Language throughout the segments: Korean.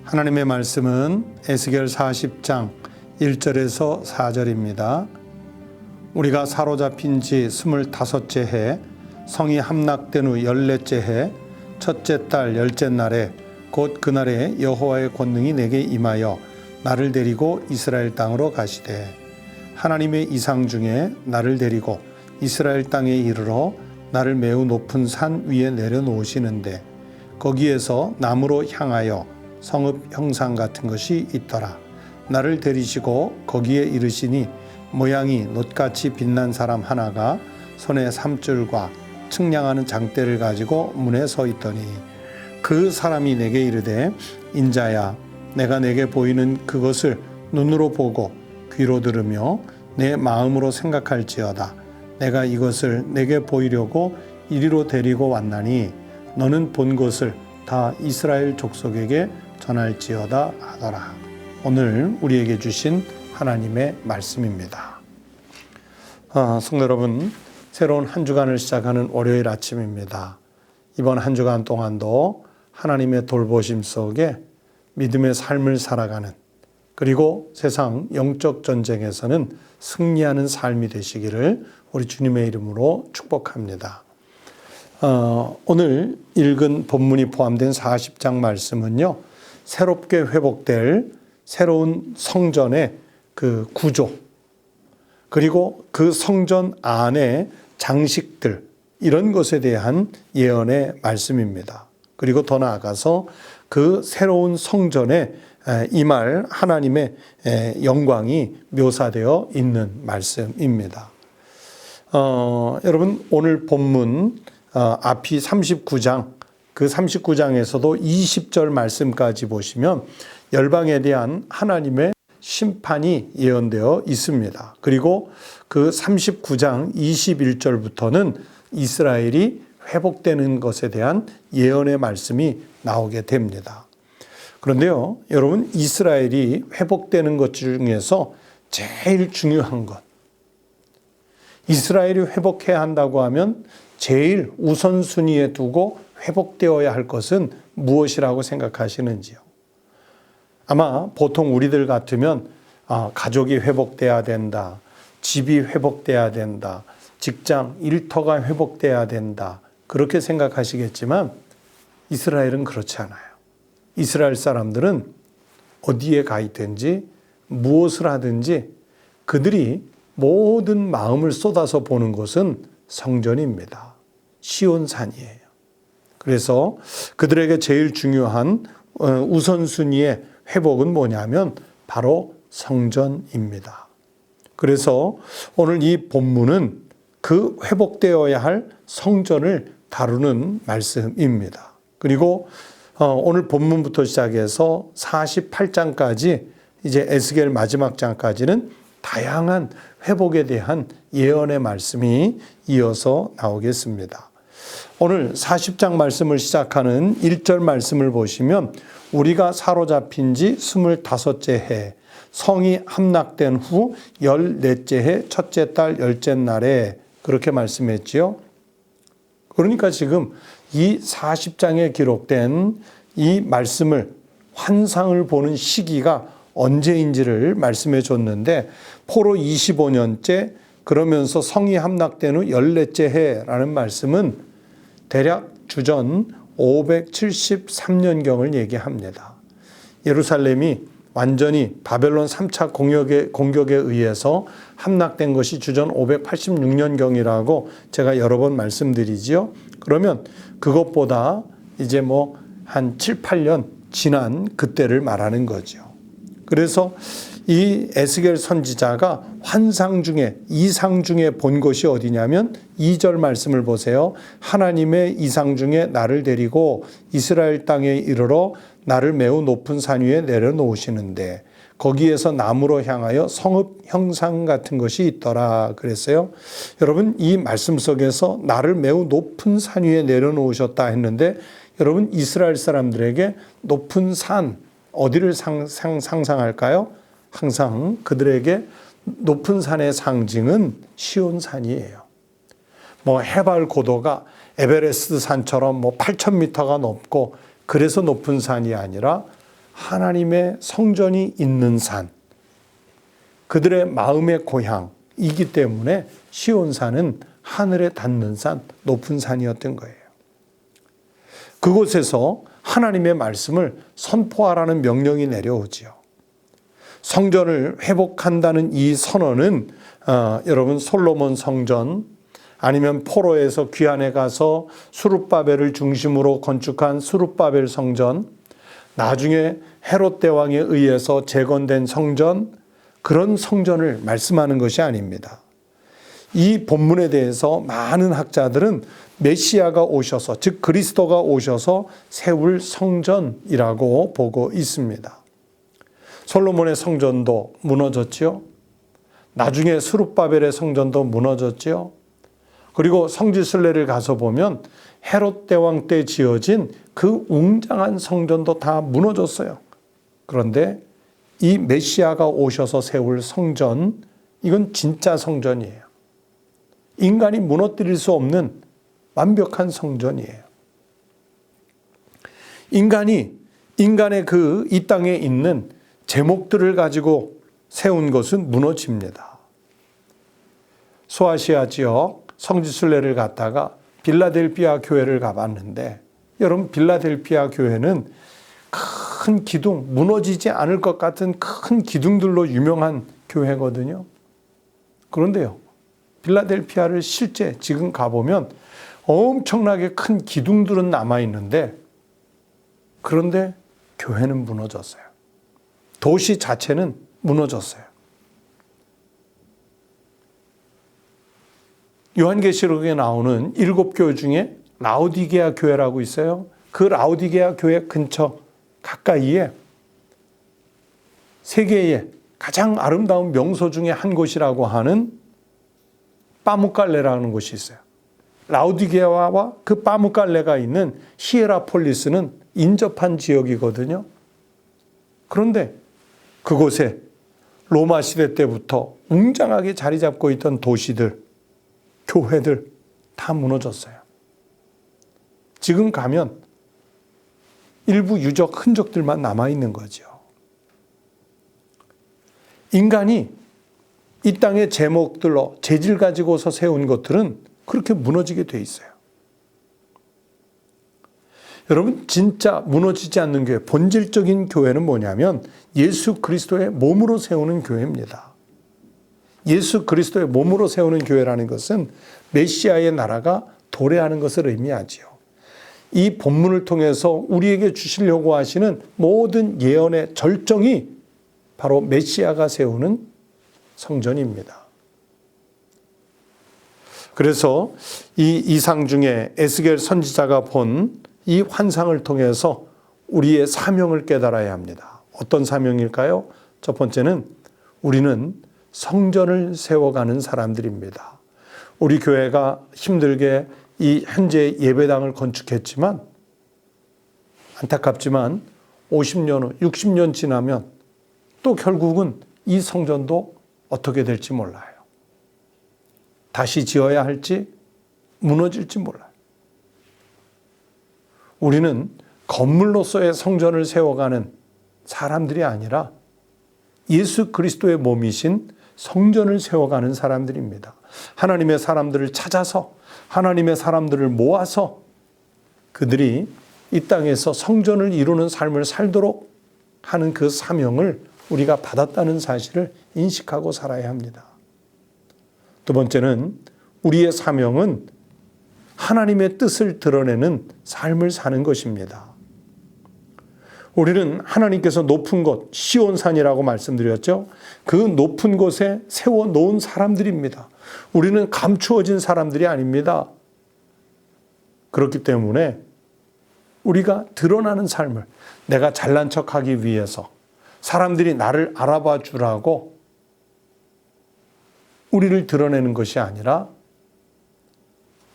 하나님의 말씀은 에스겔 40장 1절에서 4절입니다. 우리가 사로잡힌 지 25째 해 성이 함락된 후 14째 해 첫째 달 10째 날에 곧 그날에 여호와의 권능이 내게 임하여 나를 데리고 이스라엘 땅으로 가시되 하나님의 이상 중에 나를 데리고 이스라엘 땅에 이르러 나를 매우 높은 산 위에 내려놓으시는데 거기에서 남으로 향하여 성읍 형상 같은 것이 있더라. 나를 데리시고 거기에 이르시니 모양이 놋같이 빛난 사람 하나가 손에 삼줄과 측량하는 장대를 가지고 문에 서 있더니 그 사람이 내게 이르되 인자야 내가 내게 보이는 그것을 눈으로 보고 귀로 들으며 내 마음으로 생각할지어다. 내가 이것을 내게 보이려고 이리로 데리고 왔나니 너는 본 것을 다 이스라엘 족속에게 전할지어다 하더라. 오늘 우리에게 주신 하나님의 말씀입니다. 성도 여러분, 새로운 한 주간을 시작하는 월요일 아침입니다. 이번 한 주간 동안도 하나님의 돌보심 속에 믿음의 삶을 살아가는, 그리고 세상 영적 전쟁에서는 승리하는 삶이 되시기를 우리 주님의 이름으로 축복합니다. 오늘 읽은 본문이 포함된 40장 말씀은요, 새롭게 회복될 새로운 성전의 그 구조, 그리고 그 성전 안에 장식들, 이런 것에 대한 예언의 말씀입니다. 그리고 더 나아가서 그 새로운 성전에 임할 하나님의 영광이 묘사되어 있는 말씀입니다. 여러분, 오늘 본문 앞이 39장, 그 39장에서도 20절 말씀까지 보시면 열방에 대한 하나님의 심판이 예언되어 있습니다. 그리고 그 39장 21절부터는 이스라엘이 회복되는 것에 대한 예언의 말씀이 나오게 됩니다. 그런데요, 여러분, 이스라엘이 회복되는 것 중에서 제일 중요한 것, 이스라엘이 회복해야 한다고 하면 제일 우선순위에 두고 회복되어야 할 것은 무엇이라고 생각하시는지요? 아마 보통 우리들 같으면 가족이 회복돼야 된다, 집이 회복돼야 된다, 직장, 일터가 회복돼야 된다, 그렇게 생각하시겠지만 이스라엘은 그렇지 않아요. 이스라엘 사람들은 어디에 가 있든지 무엇을 하든지 그들이 모든 마음을 쏟아서 보는 곳은 성전입니다. 시온산이에요. 그래서 그들에게 제일 중요한 우선순위의 회복은 뭐냐면 바로 성전입니다. 그래서 오늘 이 본문은 그 회복되어야 할 성전을 다루는 말씀입니다. 그리고 오늘 본문부터 시작해서 48장까지 이제 에스겔 마지막 장까지는 다양한 회복에 대한 예언의 말씀이 이어서 나오겠습니다. 오늘 40장 말씀을 시작하는 1절 말씀을 보시면 우리가 사로잡힌 지 25째 해 성이 함락된 후 14째 해 첫째 달 10째 날에 그렇게 말씀했지요. 그러니까 지금 이 40장에 기록된 이 말씀을, 환상을 보는 시기가 언제인지를 말씀해 줬는데 포로 25년째, 그러면서 성이 함락된 후 14째 해라는 말씀은 대략 주전 573년경을 얘기합니다. 예루살렘이 완전히 바벨론 3차 공격에 의해서 함락된 것이 주전 586년경이라고 제가 여러 번 말씀드리지요. 그러면 그것보다 이제 한 7, 8년 지난 그때를 말하는 거죠. 그래서 이 에스겔 선지자가 환상 중에, 이상 중에 본 것이 어디냐면 2절 말씀을 보세요. 하나님의 이상 중에 나를 데리고 이스라엘 땅에 이르러 나를 매우 높은 산 위에 내려놓으시는데 거기에서 남으로 향하여 성읍 형상 같은 것이 있더라 그랬어요. 여러분, 이 말씀 속에서 나를 매우 높은 산 위에 내려놓으셨다 했는데 여러분, 이스라엘 사람들에게 높은 산, 어디를 상상할까요? 항상 그들에게 높은 산의 상징은 시온산이에요. 해발 고도가 에베레스트 산처럼 8,000m가 높고 그래서 높은 산이 아니라 하나님의 성전이 있는 산, 그들의 마음의 고향이기 때문에 시온산은 하늘에 닿는 산, 높은 산이었던 거예요. 그곳에서 하나님의 말씀을 선포하라는 명령이 내려오지요. 성전을 회복한다는 이 선언은 여러분 솔로몬 성전 아니면 포로에서 귀환에 가서 수룹바벨을 중심으로 건축한 수룹바벨 성전, 나중에 헤롯 대왕에 의해서 재건된 성전, 그런 성전을 말씀하는 것이 아닙니다. 이 본문에 대해서 많은 학자들은 메시아가 오셔서, 즉 그리스도가 오셔서 세울 성전이라고 보고 있습니다. 솔로몬의 성전도 무너졌지요. 나중에 스룹바벨의 성전도 무너졌지요. 그리고 성지순례를 가서 보면 헤롯 대왕 때 지어진 그 웅장한 성전도 다 무너졌어요. 그런데 이 메시아가 오셔서 세울 성전, 이건 진짜 성전이에요. 인간이 무너뜨릴 수 없는 완벽한 성전이에요. 인간의 그 이 땅에 있는 제목들을 가지고 세운 것은 무너집니다. 소아시아 지역 성지순례를 갔다가 빌라델피아 교회를 가봤는데, 여러분 빌라델피아 교회는 큰 기둥, 무너지지 않을 것 같은 큰 기둥들로 유명한 교회거든요. 그런데요, 빌라델피아를 실제 지금 가보면 엄청나게 큰 기둥들은 남아있는데, 그런데 교회는 무너졌어요. 도시 자체는 무너졌어요. 요한계시록에 나오는 7교회 중에 라오디게아 교회라고 있어요. 그 라오디게아 교회 근처 가까이에 세계의 가장 아름다운 명소 중에 한 곳이라고 하는 파무칼레라는 곳이 있어요. 라오디게아와 그 파무칼레가 있는 히에라폴리스는 인접한 지역이거든요. 그런데 그곳에 로마 시대 때부터 웅장하게 자리 잡고 있던 도시들, 교회들 다 무너졌어요. 지금 가면 일부 유적 흔적들만 남아있는 거죠. 인간이 이 땅의 제목들로 재질 가지고서 세운 것들은 그렇게 무너지게 돼 있어요. 여러분, 진짜 무너지지 않는 교회, 본질적인 교회는 뭐냐면 예수 그리스도의 몸으로 세우는 교회입니다. 예수 그리스도의 몸으로 세우는 교회라는 것은 메시아의 나라가 도래하는 것을 의미하지요. 이 본문을 통해서 우리에게 주시려고 하시는 모든 예언의 절정이 바로 메시아가 세우는 성전입니다. 그래서 이 이상 중에 에스겔 선지자가 본 이 환상을 통해서 우리의 사명을 깨달아야 합니다. 어떤 사명일까요? 첫 번째는 우리는 성전을 세워가는 사람들입니다. 우리 교회가 힘들게 이 현재 예배당을 건축했지만 안타깝지만 50년 후, 60년 지나면 또 결국은 이 성전도 어떻게 될지 몰라요. 다시 지어야 할지 무너질지 몰라요. 우리는 건물로서의 성전을 세워가는 사람들이 아니라 예수 그리스도의 몸이신 성전을 세워가는 사람들입니다. 하나님의 사람들을 찾아서 하나님의 사람들을 모아서 그들이 이 땅에서 성전을 이루는 삶을 살도록 하는 그 사명을 우리가 받았다는 사실을 인식하고 살아야 합니다. 두 번째는 우리의 사명은 하나님의 뜻을 드러내는 삶을 사는 것입니다. 우리는 하나님께서 높은 곳, 시온산이라고 말씀드렸죠. 그 높은 곳에 세워놓은 사람들입니다. 우리는 감추어진 사람들이 아닙니다. 그렇기 때문에 우리가 드러나는 삶을, 내가 잘난 척하기 위해서 사람들이 나를 알아봐 주라고 우리를 드러내는 것이 아니라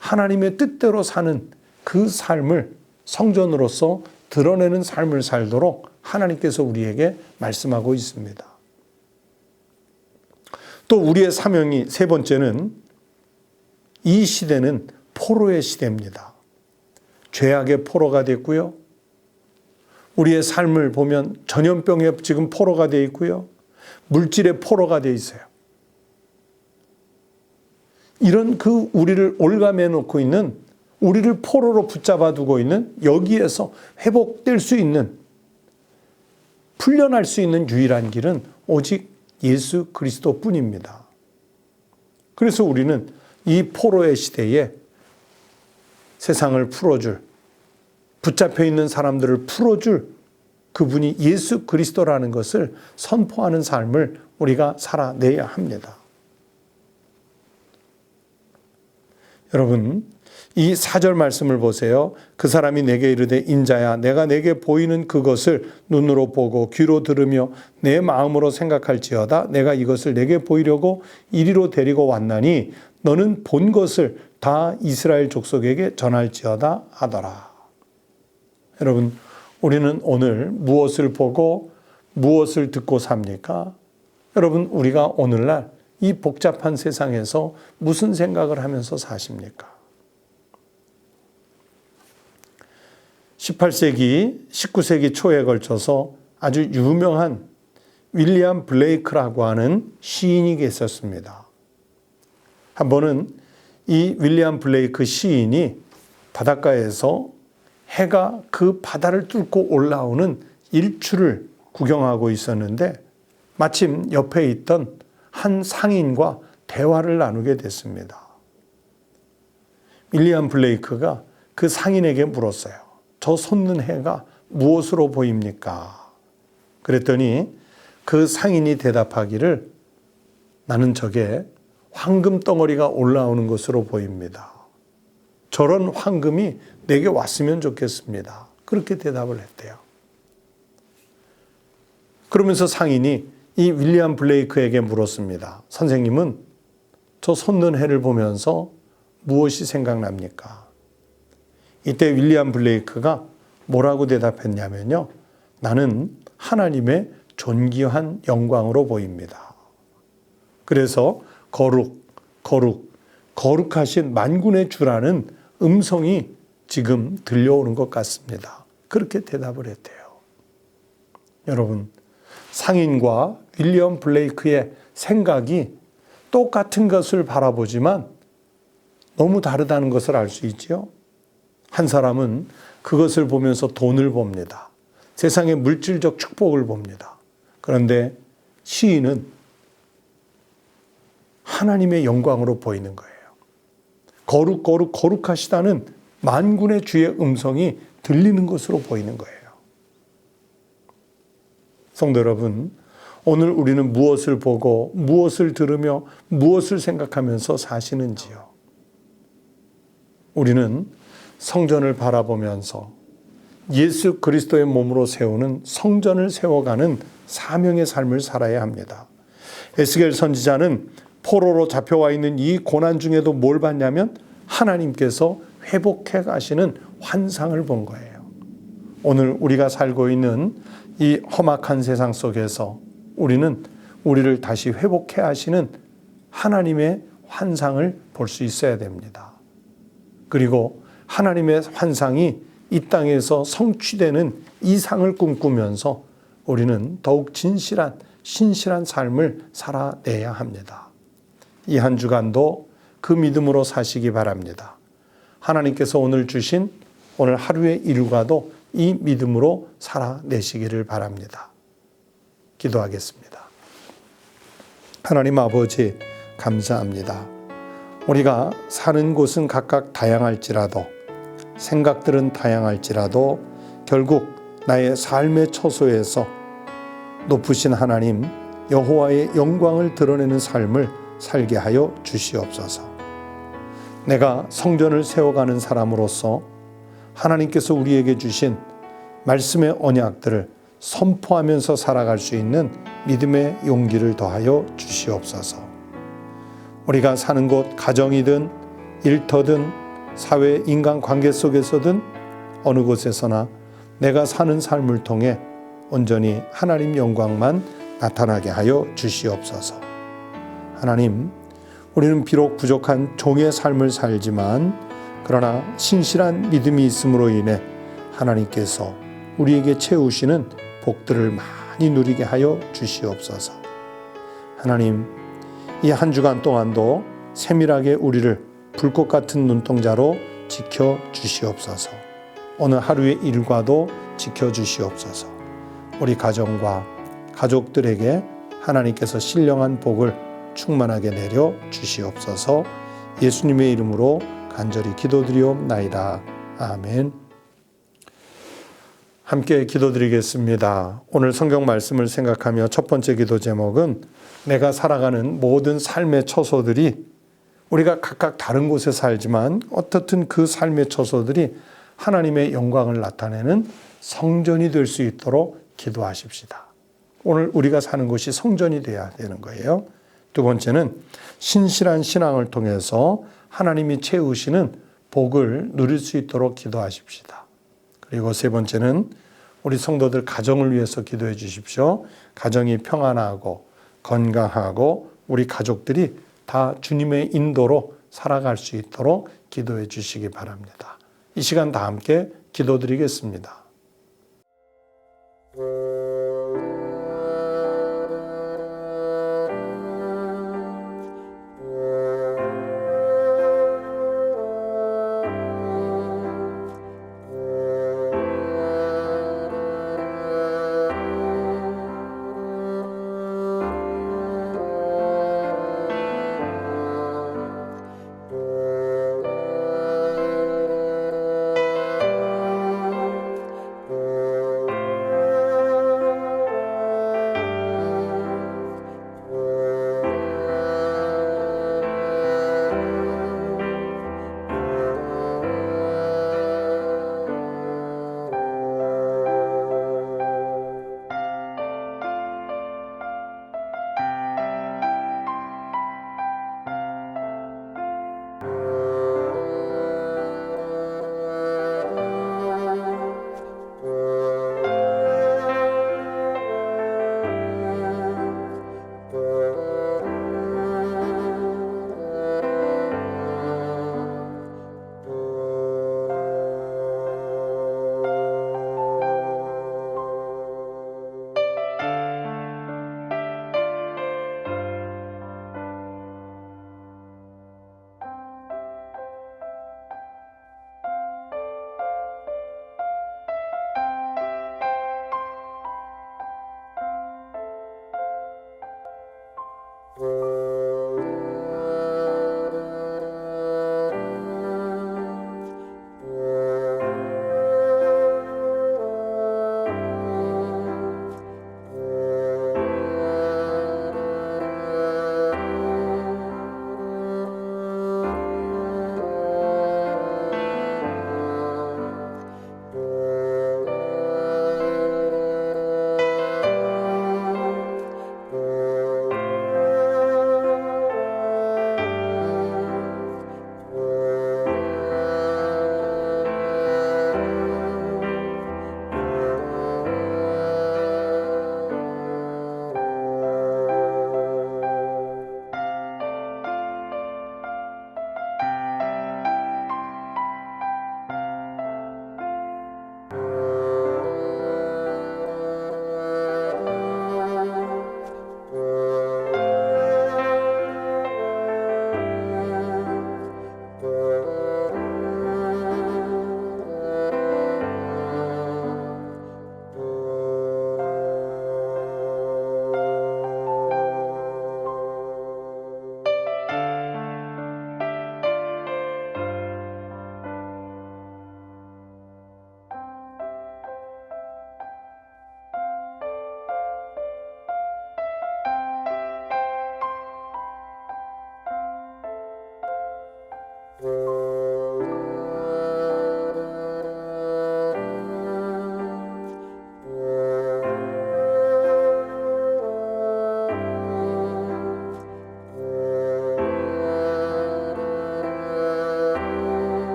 하나님의 뜻대로 사는 그 삶을 성전으로서 드러내는 삶을 살도록 하나님께서 우리에게 말씀하고 있습니다. 또 우리의 사명이 세 번째는 이 시대는 포로의 시대입니다. 죄악의 포로가 됐고요. 우리의 삶을 보면 전염병에 지금 포로가 되어 있고요. 물질의 포로가 되어 있어요. 이런 그 우리를 올가매 놓고 있는, 우리를 포로로 붙잡아 두고 있는, 여기에서 회복될 수 있는, 풀려날 수 있는 유일한 길은 오직 예수 그리스도뿐입니다. 그래서 우리는 이 포로의 시대에 세상을 풀어줄, 붙잡혀 있는 사람들을 풀어줄 그분이 예수 그리스도라는 것을 선포하는 삶을 우리가 살아내야 합니다. 여러분, 이 4절 말씀을 보세요. 그 사람이 내게 이르되 인자야 내가 내게 보이는 그것을 눈으로 보고 귀로 들으며 내 마음으로 생각할지어다. 내가 이것을 내게 보이려고 이리로 데리고 왔나니 너는 본 것을 다 이스라엘 족속에게 전할지어다 하더라. 여러분, 우리는 오늘 무엇을 보고 무엇을 듣고 삽니까? 여러분, 우리가 오늘날 이 복잡한 세상에서 무슨 생각을 하면서 사십니까? 18세기, 19세기 초에 걸쳐서 아주 유명한 윌리엄 블레이크라고 하는 시인이 계셨습니다. 한 번은 이 윌리엄 블레이크 시인이 바닷가에서 해가 그 바다를 뚫고 올라오는 일출을 구경하고 있었는데 마침 옆에 있던 한 상인과 대화를 나누게 됐습니다. 윌리엄 블레이크가 그 상인에게 물었어요. 저 솟는 해가 무엇으로 보입니까? 그랬더니 그 상인이 대답하기를 나는 저게 황금 덩어리가 올라오는 것으로 보입니다. 저런 황금이 내게 왔으면 좋겠습니다. 그렇게 대답을 했대요. 그러면서 상인이 이 윌리엄 블레이크에게 물었습니다. 선생님은 저 솟는 해를 보면서 무엇이 생각납니까? 이때 윌리엄 블레이크가 뭐라고 대답했냐면요. 나는 하나님의 존귀한 영광으로 보입니다. 그래서 거룩하신 만군의 주라는 음성이 지금 들려오는 것 같습니다. 그렇게 대답을 했대요. 여러분, 상인과 윌리엄 블레이크의 생각이 똑같은 것을 바라보지만 너무 다르다는 것을 알 수 있죠. 한 사람은 그것을 보면서 돈을 봅니다. 세상의 물질적 축복을 봅니다. 그런데 시인은 하나님의 영광으로 보이는 거예요. 거룩하시다는 만군의 주의 음성이 들리는 것으로 보이는 거예요. 성도 여러분, 오늘 우리는 무엇을 보고 무엇을 들으며 무엇을 생각하면서 사시는지요? 우리는 성전을 바라보면서 예수 그리스도의 몸으로 세우는 성전을 세워가는 사명의 삶을 살아야 합니다. 에스겔 선지자는 포로로 잡혀와 있는 이 고난 중에도 뭘 봤냐면 하나님께서 회복해 가시는 환상을 본 거예요. 오늘 우리가 살고 있는 이 험악한 세상 속에서 우리는 우리를 다시 회복해 하시는 하나님의 환상을 볼 수 있어야 됩니다. 그리고 하나님의 환상이 이 땅에서 성취되는 이상을 꿈꾸면서 우리는 더욱 신실한 삶을 살아내야 합니다. 이 한 주간도 그 믿음으로 사시기 바랍니다. 하나님께서 오늘 주신 오늘 하루의 일과도 이 믿음으로 살아내시기를 바랍니다. 기도하겠습니다. 하나님 아버지, 감사합니다. 우리가 사는 곳은 각각 다양할지라도, 생각들은 다양할지라도 결국 나의 삶의 처소에서 높으신 하나님 여호와의 영광을 드러내는 삶을 살게 하여 주시옵소서. 내가 성전을 세워가는 사람으로서 하나님께서 우리에게 주신 말씀의 언약들을 선포하면서 살아갈 수 있는 믿음의 용기를 더하여 주시옵소서. 우리가 사는 곳, 가정이든 일터든 사회 인간관계 속에서든 어느 곳에서나 내가 사는 삶을 통해 온전히 하나님 영광만 나타나게 하여 주시옵소서. 하나님, 우리는 비록 부족한 종의 삶을 살지만 그러나 신실한 믿음이 있음으로 인해 하나님께서 우리에게 채우시는 복들을 많이 누리게 하여 주시옵소서. 하나님, 이 한 주간 동안도 세밀하게 우리를 불꽃 같은 눈동자로 지켜 주시옵소서. 오늘 하루의 일과도 지켜 주시옵소서. 우리 가정과 가족들에게 하나님께서 신령한 복을 충만하게 내려 주시옵소서. 예수님의 이름으로 간절히 기도드리옵나이다. 아멘. 함께 기도드리겠습니다. 오늘 성경 말씀을 생각하며 첫 번째 기도 제목은 내가 살아가는 모든 삶의 처소들이 우리가 각각 다른 곳에 살지만 어떻든 그 삶의 처소들이 하나님의 영광을 나타내는 성전이 될 수 있도록 기도하십시다. 오늘 우리가 사는 곳이 성전이 되어야 되는 거예요. 두 번째는 신실한 신앙을 통해서 하나님이 채우시는 복을 누릴 수 있도록 기도하십시다. 그리고 세 번째는 우리 성도들 가정을 위해서 기도해 주십시오. 가정이 평안하고 건강하고 우리 가족들이 다 주님의 인도로 살아갈 수 있도록 기도해 주시기 바랍니다. 이 시간 다 함께 기도드리겠습니다.